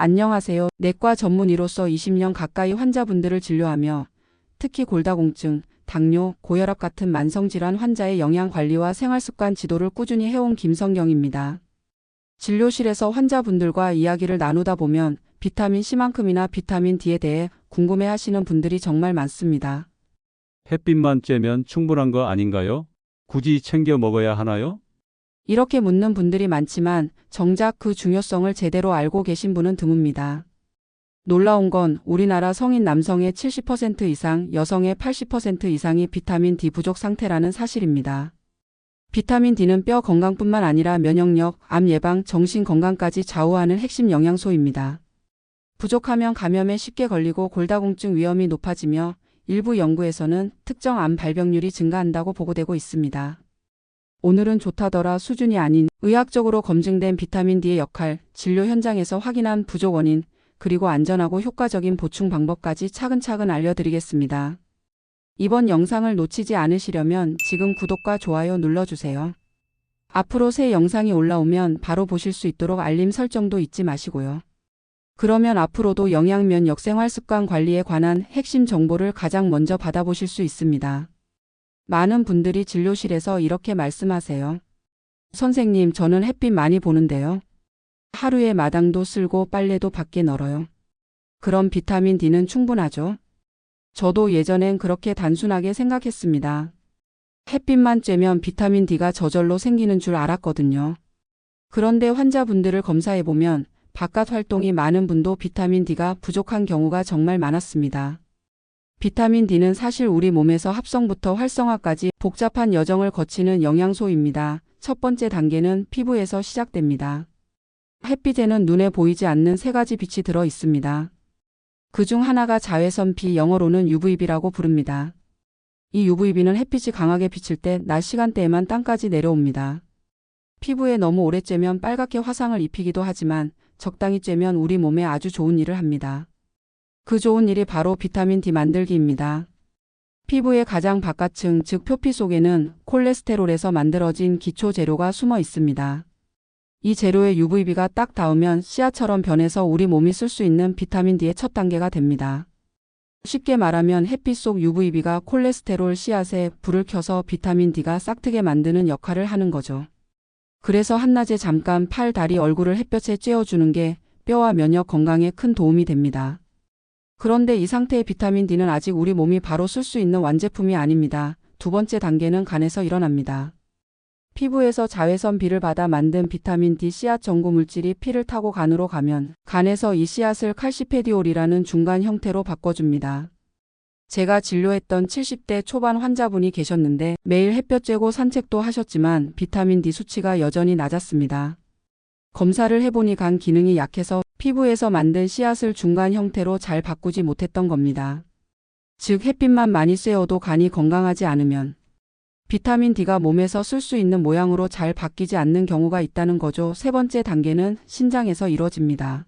안녕하세요. 내과 전문의로서 20년 가까이 환자분들을 진료하며 특히 골다공증, 당뇨, 고혈압 같은 만성질환 환자의 영양관리와 생활습관 지도를 꾸준히 해온 김성경입니다. 진료실에서 환자분들과 이야기를 나누다 보면 비타민 C만큼이나 비타민 D에 대해 궁금해하시는 분들이 정말 많습니다. 햇빛만 쬐면 충분한 거 아닌가요? 굳이 챙겨 먹어야 하나요? 이렇게 묻는 분들이 많지만 정작 그 중요성을 제대로 알고 계신 분은 드뭅니다. 놀라운 건 우리나라 성인 남성의 70% 이상, 여성의 80% 이상이 비타민 D 부족 상태라는 사실입니다. 비타민 D는 뼈 건강뿐만 아니라 면역력, 암 예방, 정신 건강까지 좌우하는 핵심 영양소입니다. 부족하면 감염에 쉽게 걸리고 골다공증 위험이 높아지며 일부 연구에서는 특정 암 발병률이 증가한다고 보고되고 있습니다. 오늘은 좋다더라 수준이 아닌 의학적으로 검증된 비타민 D의 역할, 진료 현장에서 확인한 부족 원인, 그리고 안전하고 효과적인 보충 방법까지 차근차근 알려드리겠습니다. 이번 영상을 놓치지 않으시려면 지금 구독과 좋아요 눌러주세요. 앞으로 새 영상이 올라오면 바로 보실 수 있도록 알림 설정도 잊지 마시고요. 그러면 앞으로도 영양면 역생활습관 관리에 관한 핵심 정보를 가장 먼저 받아보실 수 있습니다. 많은 분들이 진료실에서 이렇게 말씀하세요. 선생님, 저는 햇빛 많이 보는데요. 하루에 마당도 쓸고 빨래도 밖에 널어요. 그럼 비타민 D는 충분하죠? 저도 예전엔 그렇게 단순하게 생각했습니다. 햇빛만 쬐면 비타민 D가 저절로 생기는 줄 알았거든요. 그런데 환자분들을 검사해보면 바깥 활동이 많은 분도 비타민 D가 부족한 경우가 정말 많았습니다. 비타민 D는 사실 우리 몸에서 합성부터 활성화까지 복잡한 여정을 거치는 영양소입니다. 첫 번째 단계는 피부에서 시작됩니다. 햇빛에는 눈에 보이지 않는 세 가지 빛이 들어 있습니다. 그중 하나가 자외선 B, 영어로는 UVB라고 부릅니다. 이 UVB는 햇빛이 강하게 비칠 때 낮 시간대에만 땅까지 내려옵니다. 피부에 너무 오래 쬐면 빨갛게 화상을 입히기도 하지만 적당히 쬐면 우리 몸에 아주 좋은 일을 합니다. 그 좋은 일이 바로 비타민 D 만들기입니다. 피부의 가장 바깥층, 즉 표피 속에는 콜레스테롤에서 만들어진 기초 재료가 숨어 있습니다. 이 재료에 UVB가 딱 닿으면 씨앗처럼 변해서 우리 몸이 쓸 수 있는 비타민 D의 첫 단계가 됩니다. 쉽게 말하면 햇빛 속 UVB가 콜레스테롤 씨앗에 불을 켜서 비타민 D가 싹트게 만드는 역할을 하는 거죠. 그래서 한낮에 잠깐 팔, 다리, 얼굴을 햇볕에 쬐어주는 게 뼈와 면역 건강에 큰 도움이 됩니다. 그런데 이 상태의 비타민 D는 아직 우리 몸이 바로 쓸 수 있는 완제품이 아닙니다. 두 번째 단계는 간에서 일어납니다. 피부에서 자외선 B를 받아 만든 비타민 D 씨앗 전구 물질이 피를 타고 간으로 가면 간에서 이 씨앗을 칼시페디올이라는 중간 형태로 바꿔줍니다. 제가 진료했던 70대 초반 환자분이 계셨는데 매일 햇볕 쬐고 산책도 하셨지만 비타민 D 수치가 여전히 낮았습니다. 검사를 해보니 간 기능이 약해서 피부에서 만든 씨앗을 중간 형태로 잘 바꾸지 못했던 겁니다. 즉 햇빛만 많이 쐬어도 간이 건강하지 않으면 비타민 D가 몸에서 쓸 수 있는 모양으로 잘 바뀌지 않는 경우가 있다는 거죠. 세 번째 단계는 신장에서 이루어집니다.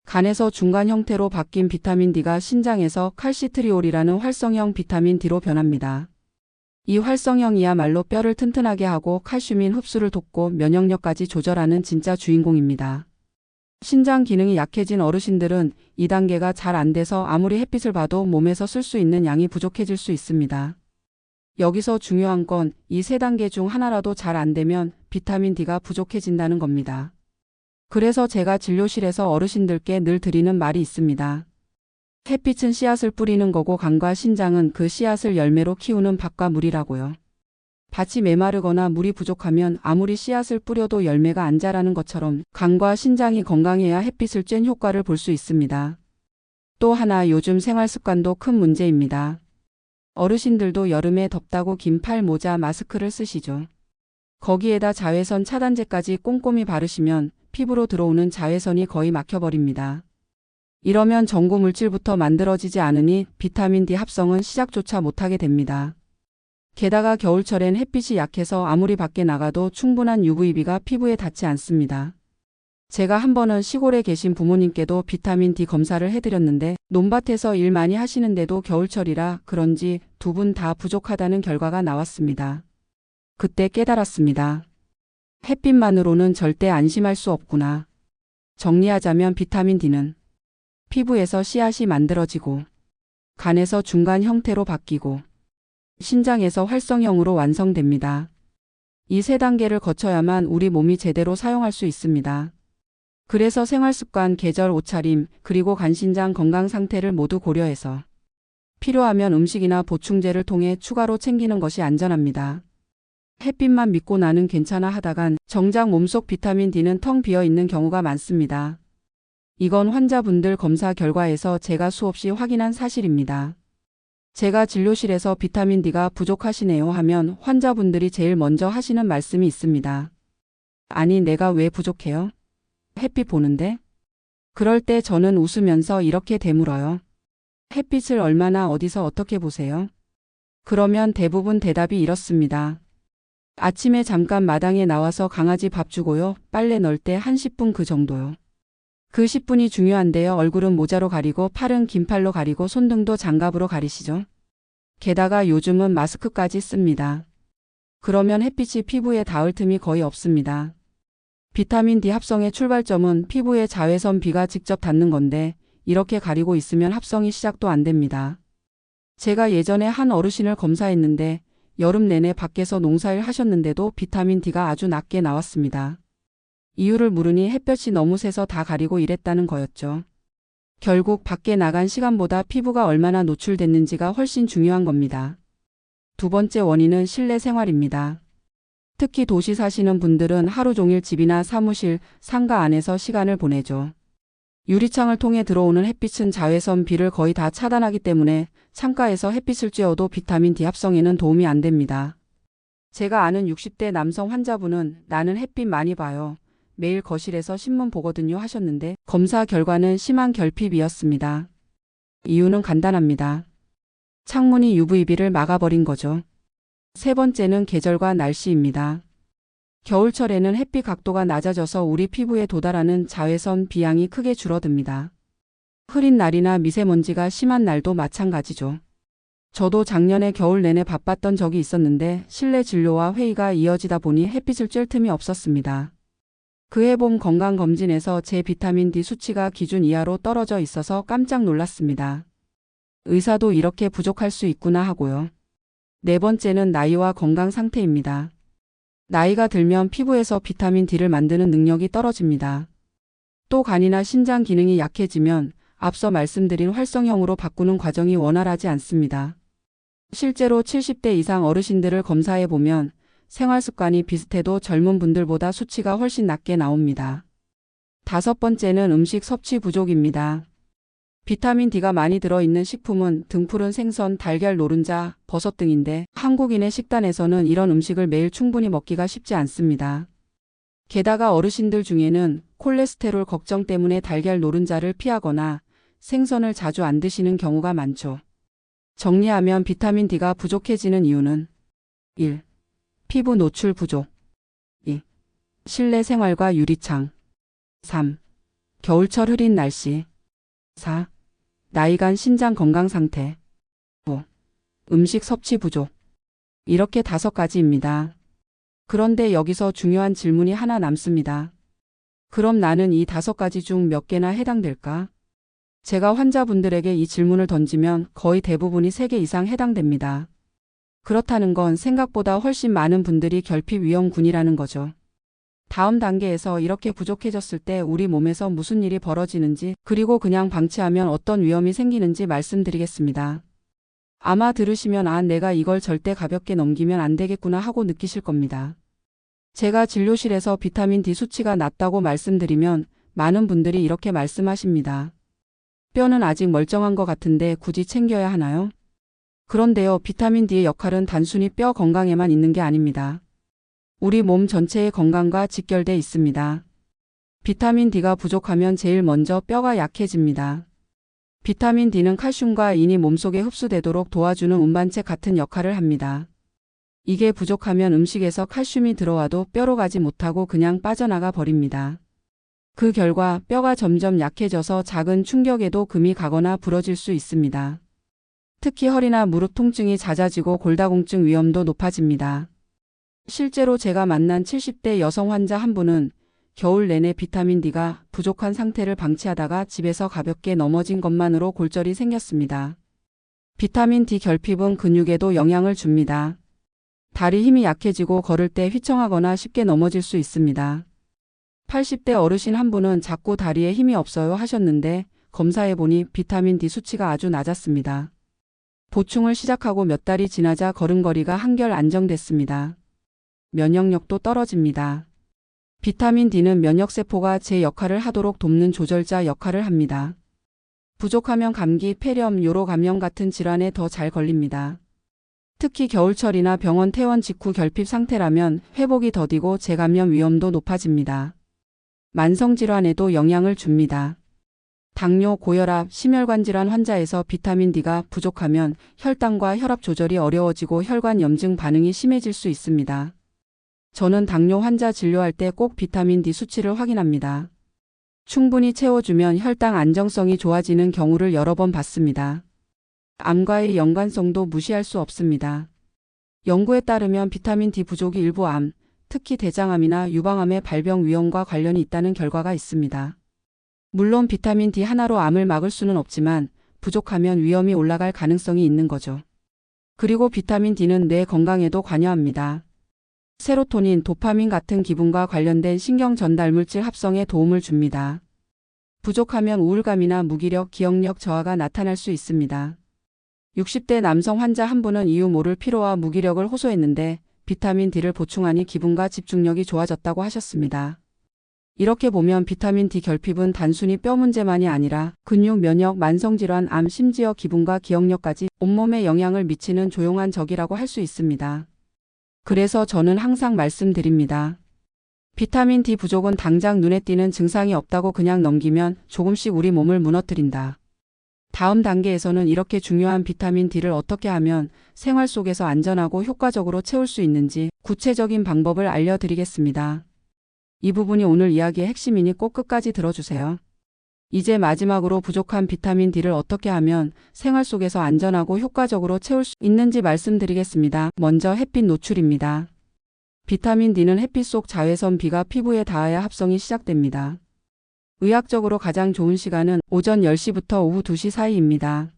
간에서 중간 형태로 바뀐 비타민 D가 신장에서 칼시트리올이라는 활성형 비타민 D로 변합니다. 이 활성형이야말로 뼈를 튼튼하게 하고 칼슘인 흡수를 돕고 면역력까지 조절하는 진짜 주인공입니다. 신장 기능이 약해진 어르신들은 이 단계가 잘 안 돼서 아무리 햇빛을 봐도 몸에서 쓸 수 있는 양이 부족해질 수 있습니다. 여기서 중요한 건 이 세 단계 중 하나라도 잘 안 되면 비타민 D가 부족해진다는 겁니다. 그래서 제가 진료실에서 어르신들께 늘 드리는 말이 있습니다. 햇빛은 씨앗을 뿌리는 거고 간과 신장은 그 씨앗을 열매로 키우는 밭과 물이라고요. 밭이 메마르거나 물이 부족하면 아무리 씨앗을 뿌려도 열매가 안 자라는 것처럼 간과 신장이 건강해야 햇빛을 쬐는 효과를 볼 수 있습니다. 또 하나 요즘 생활 습관도 큰 문제입니다. 어르신들도 여름에 덥다고 긴팔, 모자, 마스크를 쓰시죠. 거기에다 자외선 차단제까지 꼼꼼히 바르시면 피부로 들어오는 자외선이 거의 막혀버립니다. 이러면 전구 물질부터 만들어지지 않으니 비타민 D 합성은 시작조차 못하게 됩니다. 게다가 겨울철엔 햇빛이 약해서 아무리 밖에 나가도 충분한 UVB가 피부에 닿지 않습니다. 제가 한 번은 시골에 계신 부모님께도 비타민 D 검사를 해드렸는데 논밭에서 일 많이 하시는데도 겨울철이라 그런지 두 분 다 부족하다는 결과가 나왔습니다. 그때 깨달았습니다. 햇빛만으로는 절대 안심할 수 없구나. 정리하자면 비타민 D는 피부에서 씨앗이 만들어지고 간에서 중간 형태로 바뀌고 신장에서 활성형으로 완성됩니다. 이 세 단계를 거쳐야만 우리 몸이 제대로 사용할 수 있습니다. 그래서 생활습관, 계절, 옷차림, 그리고 간신장 건강 상태를 모두 고려해서 필요하면 음식이나 보충제를 통해 추가로 챙기는 것이 안전합니다. 햇빛만 믿고 나는 괜찮아 하다간 정작 몸속 비타민 D는 텅 비어 있는 경우가 많습니다. 이건 환자분들 검사 결과에서 제가 수없이 확인한 사실입니다. 제가 진료실에서 비타민 D가 부족하시네요 하면 환자분들이 제일 먼저 하시는 말씀이 있습니다. 아니, 내가 왜 부족해요? 햇빛 보는데? 그럴 때 저는 웃으면서 이렇게 되물어요. 햇빛을 얼마나 어디서 어떻게 보세요? 그러면 대부분 대답이 이렇습니다. 아침에 잠깐 마당에 나와서 강아지 밥 주고요. 빨래 넣을 때 한 10분 그 정도요. 그 10분이 중요한데요. 얼굴은 모자로 가리고 팔은 긴팔로 가리고 손등도 장갑으로 가리시죠. 게다가 요즘은 마스크까지 씁니다. 그러면 햇빛이 피부에 닿을 틈이 거의 없습니다. 비타민 D 합성의 출발점은 피부에 자외선 B가 직접 닿는 건데 이렇게 가리고 있으면 합성이 시작도 안 됩니다. 제가 예전에 한 어르신을 검사했는데 여름 내내 밖에서 농사일 하셨는데도 비타민 D가 아주 낮게 나왔습니다. 이유를 물으니 햇볕이 너무 세서 다 가리고 이랬다는 거였죠. 결국 밖에 나간 시간보다 피부가 얼마나 노출됐는지가 훨씬 중요한 겁니다. 두 번째 원인은 실내 생활입니다. 특히 도시 사시는 분들은 하루 종일 집이나 사무실, 상가 안에서 시간을 보내죠. 유리창을 통해 들어오는 햇빛은 자외선 B를 거의 다 차단하기 때문에 창가에서 햇빛을 쬐어도 비타민 D 합성에는 도움이 안 됩니다. 제가 아는 60대 남성 환자분은 나는 햇빛 많이 봐요. 매일 거실에서 신문 보거든요 하셨는데 검사 결과는 심한 결핍이었습니다. 이유는 간단합니다. 창문이 UVB를 막아버린 거죠. 세 번째는 계절과 날씨입니다. 겨울철에는 햇빛 각도가 낮아져서 우리 피부에 도달하는 자외선 B양이 크게 줄어듭니다. 흐린 날이나 미세먼지가 심한 날도 마찬가지죠. 저도 작년에 겨울 내내 바빴던 적이 있었는데 실내 진료와 회의가 이어지다 보니 햇빛을 쬐을 틈이 없었습니다. 그해 봄 건강검진에서 제 비타민 D 수치가 기준 이하로 떨어져 있어서 깜짝 놀랐습니다. 의사도 이렇게 부족할 수 있구나 하고요. 네 번째는 나이와 건강 상태입니다. 나이가 들면 피부에서 비타민 D를 만드는 능력이 떨어집니다. 또 간이나 신장 기능이 약해지면 앞서 말씀드린 활성형으로 바꾸는 과정이 원활하지 않습니다. 실제로 70대 이상 어르신들을 검사해 보면 생활 습관이 비슷해도 젊은 분들보다 수치가 훨씬 낮게 나옵니다. 다섯 번째는 음식 섭취 부족입니다. 비타민 D가 많이 들어있는 식품은 등푸른 생선, 달걀, 노른자, 버섯 등인데 한국인의 식단에서는 이런 음식을 매일 충분히 먹기가 쉽지 않습니다. 게다가 어르신들 중에는 콜레스테롤 걱정 때문에 달걀, 노른자를 피하거나 생선을 자주 안 드시는 경우가 많죠. 정리하면 비타민 D가 부족해지는 이유는 1. 피부 노출 부족 2. 실내 생활과 유리창 3. 겨울철 흐린 날씨 4. 나이간 신장 건강 상태 5. 음식 섭취 부족 이렇게 5가지입니다. 그런데 여기서 중요한 질문이 하나 남습니다. 그럼 나는 이 5가지 중 몇 개나 해당될까? 제가 환자분들에게 이 질문을 던지면 거의 대부분이 3개 이상 해당됩니다. 그렇다는 건 생각보다 훨씬 많은 분들이 결핍 위험군이라는 거죠. 다음 단계에서 이렇게 부족해졌을 때 우리 몸에서 무슨 일이 벌어지는지 그리고 그냥 방치하면 어떤 위험이 생기는지 말씀드리겠습니다. 아마 들으시면 내가 이걸 절대 가볍게 넘기면 안 되겠구나 하고 느끼실 겁니다. 제가 진료실에서 비타민 D 수치가 낮다고 말씀드리면 많은 분들이 이렇게 말씀하십니다. 뼈는 아직 멀쩡한 것 같은데 굳이 챙겨야 하나요? 그런데요, 비타민 D의 역할은 단순히 뼈 건강에만 있는 게 아닙니다. 우리 몸 전체의 건강과 직결돼 있습니다. 비타민 D가 부족하면 제일 먼저 뼈가 약해집니다. 비타민 D는 칼슘과 인이 몸속에 흡수되도록 도와주는 운반체 같은 역할을 합니다. 이게 부족하면 음식에서 칼슘이 들어와도 뼈로 가지 못하고 그냥 빠져나가 버립니다. 그 결과 뼈가 점점 약해져서 작은 충격에도 금이 가거나 부러질 수 있습니다. 특히 허리나 무릎 통증이 잦아지고 골다공증 위험도 높아집니다. 실제로 제가 만난 70대 여성 환자 한 분은 겨울 내내 비타민 D가 부족한 상태를 방치하다가 집에서 가볍게 넘어진 것만으로 골절이 생겼습니다. 비타민 D 결핍은 근육에도 영향을 줍니다. 다리 힘이 약해지고 걸을 때 휘청하거나 쉽게 넘어질 수 있습니다. 80대 어르신 한 분은 자꾸 다리에 힘이 없어요 하셨는데 검사해보니 비타민 D 수치가 아주 낮았습니다. 보충을 시작하고 몇 달이 지나자 걸음걸이가 한결 안정됐습니다. 면역력도 떨어집니다. 비타민 D는 면역세포가 제 역할을 하도록 돕는 조절자 역할을 합니다. 부족하면 감기, 폐렴, 요로 감염 같은 질환에 더 잘 걸립니다. 특히 겨울철이나 병원 퇴원 직후 결핍 상태라면 회복이 더디고 재감염 위험도 높아집니다. 만성질환에도 영향을 줍니다. 당뇨, 고혈압, 심혈관 질환 환자에서 비타민 D가 부족하면 혈당과 혈압 조절이 어려워지고 혈관 염증 반응이 심해질 수 있습니다. 저는 당뇨 환자 진료할 때 꼭 비타민 D 수치를 확인합니다. 충분히 채워주면 혈당 안정성이 좋아지는 경우를 여러 번 봤습니다. 암과의 연관성도 무시할 수 없습니다. 연구에 따르면 비타민 D 부족이 일부 암, 특히 대장암이나 유방암의 발병 위험과 관련이 있다는 결과가 있습니다. 물론 비타민 D 하나로 암을 막을 수는 없지만 부족하면 위험이 올라갈 가능성이 있는 거죠. 그리고 비타민 D는 뇌 건강에도 관여합니다. 세로토닌, 도파민 같은 기분과 관련된 신경 전달 물질 합성에 도움을 줍니다. 부족하면 우울감이나 무기력, 기억력 저하가 나타날 수 있습니다. 60대 남성 환자 한 분은 이유 모를 피로와 무기력을 호소했는데 비타민 D를 보충하니 기분과 집중력이 좋아졌다고 하셨습니다. 이렇게 보면 비타민 D 결핍은 단순히 뼈 문제만이 아니라 근육, 면역, 만성질환, 암, 심지어 기분과 기억력까지 온몸에 영향을 미치는 조용한 적이라고 할 수 있습니다. 그래서 저는 항상 말씀드립니다. 비타민 D 부족은 당장 눈에 띄는 증상이 없다고 그냥 넘기면 조금씩 우리 몸을 무너뜨린다. 다음 단계에서는 이렇게 중요한 비타민 D를 어떻게 하면 생활 속에서 안전하고 효과적으로 채울 수 있는지 구체적인 방법을 알려드리겠습니다. 이 부분이 오늘 이야기의 핵심이니 꼭 끝까지 들어주세요. 이제 마지막으로 부족한 비타민 D를 어떻게 하면 생활 속에서 안전하고 효과적으로 채울 수 있는지 말씀드리겠습니다. 먼저 햇빛 노출입니다. 비타민 D는 햇빛 속 자외선 B가 피부에 닿아야 합성이 시작됩니다. 의학적으로 가장 좋은 시간은 오전 10시부터 오후 2시 사이입니다.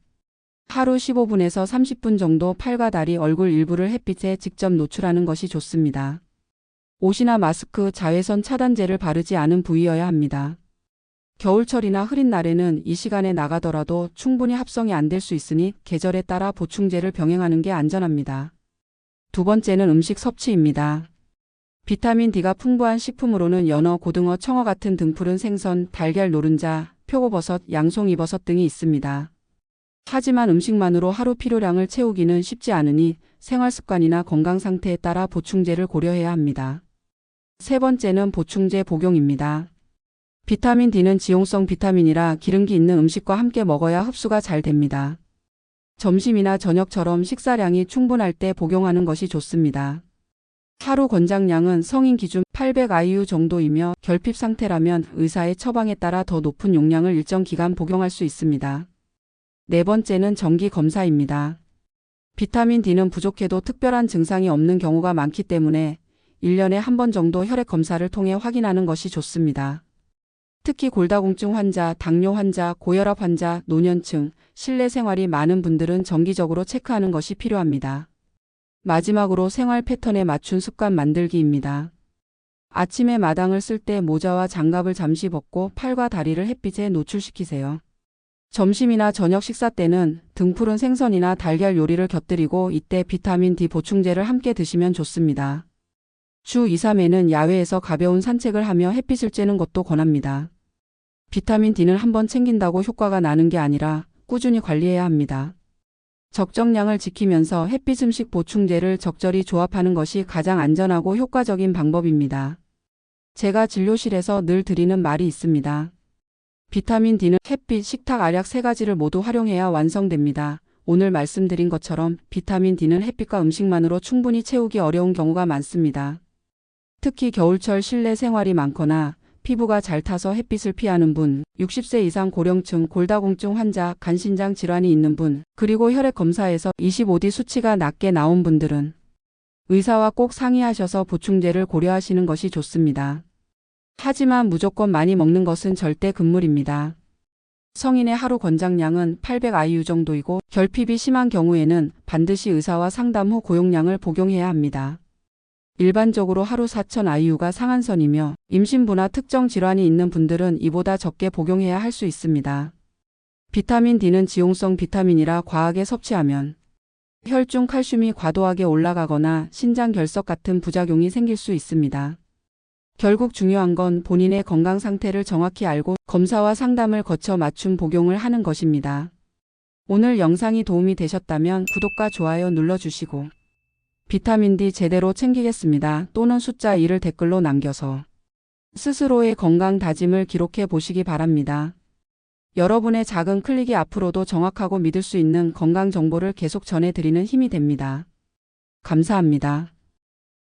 하루 15분에서 30분 정도 팔과 다리, 얼굴 일부를 햇빛에 직접 노출하는 것이 좋습니다. 옷이나 마스크, 자외선 차단제를 바르지 않은 부위여야 합니다. 겨울철이나 흐린 날에는 이 시간에 나가더라도 충분히 합성이 안 될 수 있으니 계절에 따라 보충제를 병행하는 게 안전합니다. 두 번째는 음식 섭취입니다. 비타민 D가 풍부한 식품으로는 연어, 고등어, 청어 같은 등푸른 생선, 달걀, 노른자, 표고버섯, 양송이버섯 등이 있습니다. 하지만 음식만으로 하루 필요량을 채우기는 쉽지 않으니 생활습관이나 건강 상태에 따라 보충제를 고려해야 합니다. 세 번째는 보충제 복용입니다. 비타민 D는 지용성 비타민이라 기름기 있는 음식과 함께 먹어야 흡수가 잘 됩니다. 점심이나 저녁처럼 식사량이 충분할 때 복용하는 것이 좋습니다. 하루 권장량은 성인 기준 800IU 정도이며 결핍 상태라면 의사의 처방에 따라 더 높은 용량을 일정 기간 복용할 수 있습니다. 네 번째는 정기 검사입니다. 비타민 D는 부족해도 특별한 증상이 없는 경우가 많기 때문에 1년에 한 번 정도 혈액 검사를 통해 확인하는 것이 좋습니다. 특히 골다공증 환자, 당뇨 환자, 고혈압 환자, 노년층, 실내 생활이 많은 분들은 정기적으로 체크하는 것이 필요합니다. 마지막으로 생활 패턴에 맞춘 습관 만들기입니다. 아침에 마당을 쓸 때 모자와 장갑을 잠시 벗고 팔과 다리를 햇빛에 노출시키세요. 점심이나 저녁 식사 때는 등푸른 생선이나 달걀 요리를 곁들이고 이때 비타민 D 보충제를 함께 드시면 좋습니다. 주 2, 3회는 야외에서 가벼운 산책을 하며 햇빛을 쬐는 것도 권합니다. 비타민 D는 한번 챙긴다고 효과가 나는 게 아니라 꾸준히 관리해야 합니다. 적정량을 지키면서 햇빛 음식 보충제를 적절히 조합하는 것이 가장 안전하고 효과적인 방법입니다. 제가 진료실에서 늘 드리는 말이 있습니다. 비타민 D는 햇빛, 식탁, 알약 세 가지를 모두 활용해야 완성됩니다. 오늘 말씀드린 것처럼 비타민 D는 햇빛과 음식만으로 충분히 채우기 어려운 경우가 많습니다. 특히 겨울철 실내 생활이 많거나 피부가 잘 타서 햇빛을 피하는 분, 60세 이상 고령층, 골다공증 환자, 간신장 질환이 있는 분, 그리고 혈액 검사에서 25D 수치가 낮게 나온 분들은 의사와 꼭 상의하셔서 보충제를 고려하시는 것이 좋습니다. 하지만 무조건 많이 먹는 것은 절대 금물입니다. 성인의 하루 권장량은 800IU 정도이고 결핍이 심한 경우에는 반드시 의사와 상담 후 고용량을 복용해야 합니다. 일반적으로 하루 4000IU가 상한선이며 임신부나 특정 질환이 있는 분들은 이보다 적게 복용해야 할 수 있습니다. 비타민 D는 지용성 비타민이라 과하게 섭취하면 혈중 칼슘이 과도하게 올라가거나 신장 결석 같은 부작용이 생길 수 있습니다. 결국 중요한 건 본인의 건강 상태를 정확히 알고 검사와 상담을 거쳐 맞춤 복용을 하는 것입니다. 오늘 영상이 도움이 되셨다면 구독과 좋아요 눌러주시고 비타민 D 제대로 챙기겠습니다 또는 숫자 1을 댓글로 남겨서 스스로의 건강 다짐을 기록해 보시기 바랍니다. 여러분의 작은 클릭이 앞으로도 정확하고 믿을 수 있는 건강 정보를 계속 전해드리는 힘이 됩니다. 감사합니다.